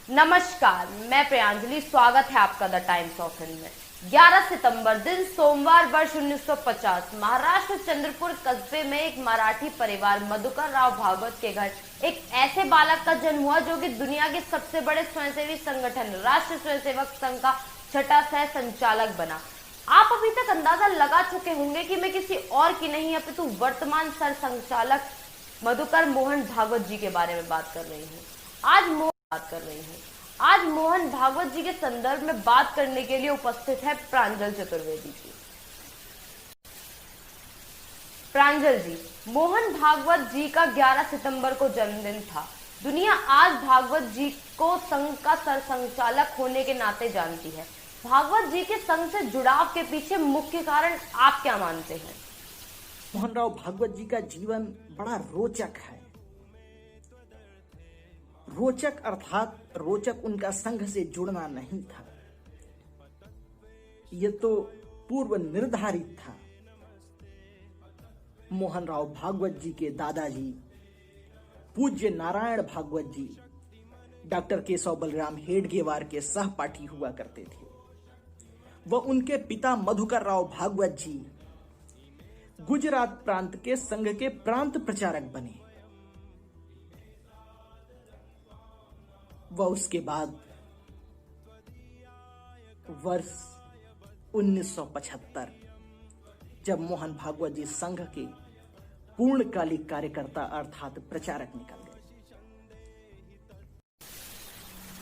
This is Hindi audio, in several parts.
नमस्कार, मैं प्रियांजलि। स्वागत है आपका द टाइम्स ऑफ हिंद में। 11 सितंबर दिन सोमवार वर्ष 1950 महाराष्ट्र चंद्रपुर कस्बे में एक मराठी परिवार मधुकर राव भागवत के घर एक ऐसे बालक का जन्म हुआ जो कि दुनिया के सबसे बड़े स्वयंसेवी संगठन राष्ट्रीय स्वयंसेवक संघ का छठा सह संचालक बना। आप अभी तक अंदाजा लगा चुके होंगे कि मैं किसी और की नहीं अपितु वर्तमान सर संचालक मधुकर मोहन भागवत जी के बारे में बात कर रही हूँ। आज मोहन भागवत जी के संदर्भ में बात करने के लिए उपस्थित है प्रांजल चतुर्वेदी जी। प्रांजल जी, मोहन भागवत जी का 11 सितंबर को जन्मदिन था। दुनिया आज भागवत जी को संघ का सर संचालक होने के नाते जानती है। भागवत जी के संघ से जुड़ाव के पीछे मुख्य कारण आप क्या मानते हैं? मोहन राव भागवत जी का जीवन बड़ा रोचक है। रोचक अर्थात रोचक उनका संघ से जुड़ना नहीं था, यह तो पूर्व निर्धारित था। मोहन राव भागवत जी के दादाजी पूज्य नारायण भागवत जी डॉक्टर केशव बलराम हेडगेवार के सहपाठी हुआ करते थे। वह उनके पिता मधुकर राव भागवत जी गुजरात प्रांत के संघ के प्रांत प्रचारक बने। वह उसके बाद वर्ष 1975 जब मोहन भागवत जी संघ के पूर्णकालिक कार्यकर्ता अर्थात प्रचारक निकल गए।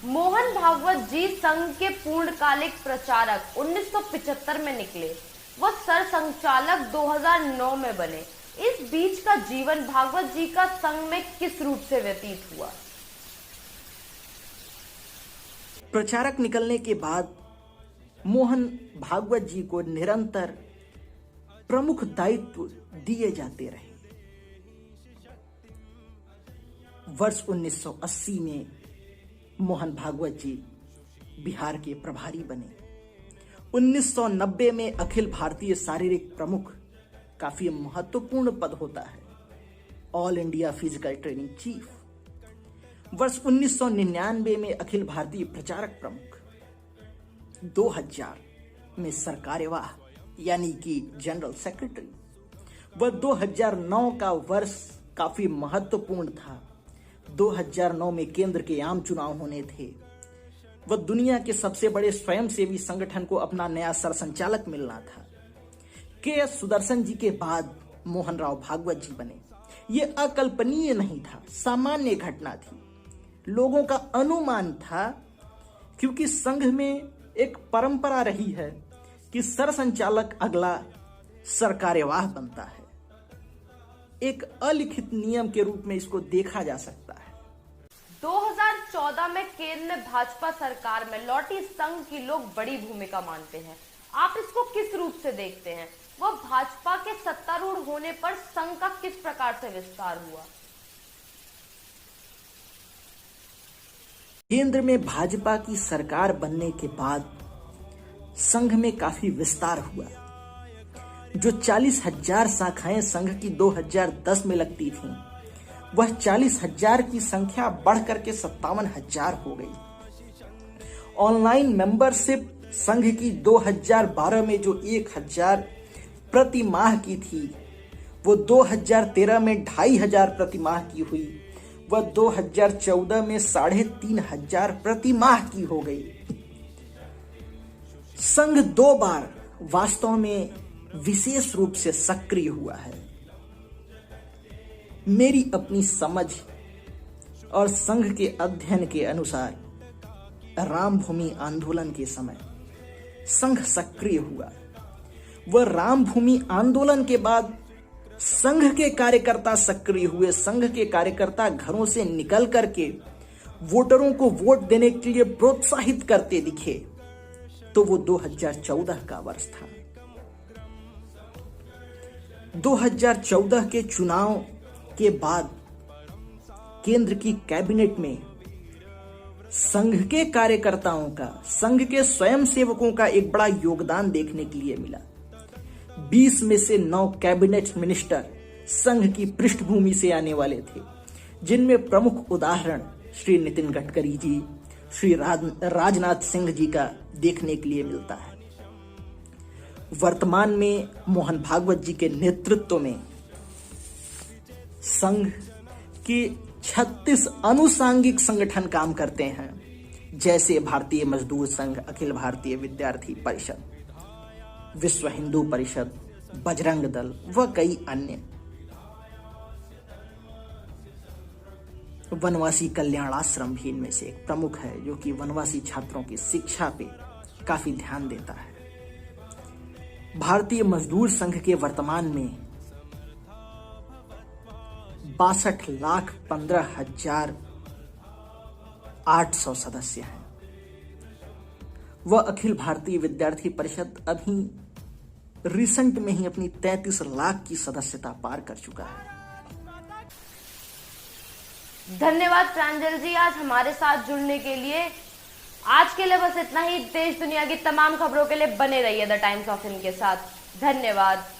मोहन भागवत जी संघ के पूर्णकालिक प्रचारक 1975 में निकले। वह सर संचालक 2009 में बने। इस बीच का जीवन भागवत जी का संघ में किस रूप से व्यतीत हुआ? प्रचारक निकलने के बाद मोहन भागवत जी को निरंतर प्रमुख दायित्व दिए जाते रहे। वर्ष 1980 में मोहन भागवत जी बिहार के प्रभारी बने। 1990 में अखिल भारतीय शारीरिक प्रमुख काफी महत्वपूर्ण पद होता है, all India physical training chief. वर्ष 1999 में अखिल भारतीय प्रचारक प्रमुख। 2000 में सरकार्यवाह यानी कि जनरल सेक्रेटरी। वह 2009 का वर्ष काफी महत्वपूर्ण था। 2009 में केंद्र के आम चुनाव होने थे। वह दुनिया के सबसे बड़े स्वयंसेवी संगठन को अपना नया सर संचालक मिलना था। के.एस. सुदर्शन जी के बाद मोहन राव भागवत जी बने। यह अकल्पनीय नहीं था, सामान्य घटना थी। लोगों का अनुमान था क्योंकि संघ में एक परंपरा रही है कि सर संचालक अगला सरकार्यवाह बनता है। एक अलिखित नियम के रूप में इसको देखा जा सकता है। 2014 में केंद्र में भाजपा सरकार में लौटी संघ की लोग बड़ी भूमिका मानते हैं। आप इसको किस रूप से देखते हैं? वह भाजपा के सत्तारूढ़ होने पर संघ का किस प्रकार से विस्तार हुआ? केंद्र में भाजपा की सरकार बनने के बाद संघ में काफी विस्तार हुआ। जो 40,000 शाखाएं संघ की 2010 में लगती थीं, वह 40,000 की संख्या बढ़कर के 57,000 हो गई। ऑनलाइन मेंबरशिप संघ की 2012 में जो 1,000 प्रति माह की थी, वो 2013 में 2,500 प्रति माह की हुई। वह 2014 में 3,500 प्रति माह की हो गई। संघ 2 बार वास्तव में विशेष रूप से सक्रिय हुआ है। मेरी अपनी समझ और संघ के अध्ययन के अनुसार रामभूमि आंदोलन के समय संघ सक्रिय हुआ। वह रामभूमि आंदोलन के बाद संघ के कार्यकर्ता सक्रिय हुए। संघ के कार्यकर्ता घरों से निकल करके वोटरों को वोट देने के लिए प्रोत्साहित करते दिखे, तो वो 2014 का वर्ष था। 2014 के चुनाव के बाद केंद्र की कैबिनेट में संघ के कार्यकर्ताओं का, संघ के स्वयंसेवकों का एक बड़ा योगदान देखने के लिए मिला। 20 में से 9 कैबिनेट मिनिस्टर संघ की पृष्ठभूमि से आने वाले थे, जिनमें प्रमुख उदाहरण श्री नितिन गडकरी जी, श्री राजनाथ सिंह जी का देखने के लिए मिलता है। वर्तमान में मोहन भागवत जी के नेतृत्व में संघ के 36 अनुसांगिक संगठन काम करते हैं, जैसे भारतीय मजदूर संघ, अखिल भारतीय विद्यार्थी परिषद, विश्व हिंदू परिषद, बजरंग दल व कई अन्य। वनवासी कल्याण आश्रम भी इनमें से एक प्रमुख है, जो कि वनवासी छात्रों की शिक्षा पे काफी ध्यान देता है। भारतीय मजदूर संघ के वर्तमान में 62,15,800 सदस्य हैं। वह अखिल भारतीय विद्यार्थी परिषद अभी रिसेंट में ही अपनी 33 लाख की सदस्यता पार कर चुका है। धन्यवाद प्रांजल जी आज हमारे साथ जुड़ने के लिए। आज के लिए बस इतना ही। देश दुनिया की तमाम खबरों के लिए बने रहिए द टाइम्स ऑफ इंडिया के साथ। धन्यवाद।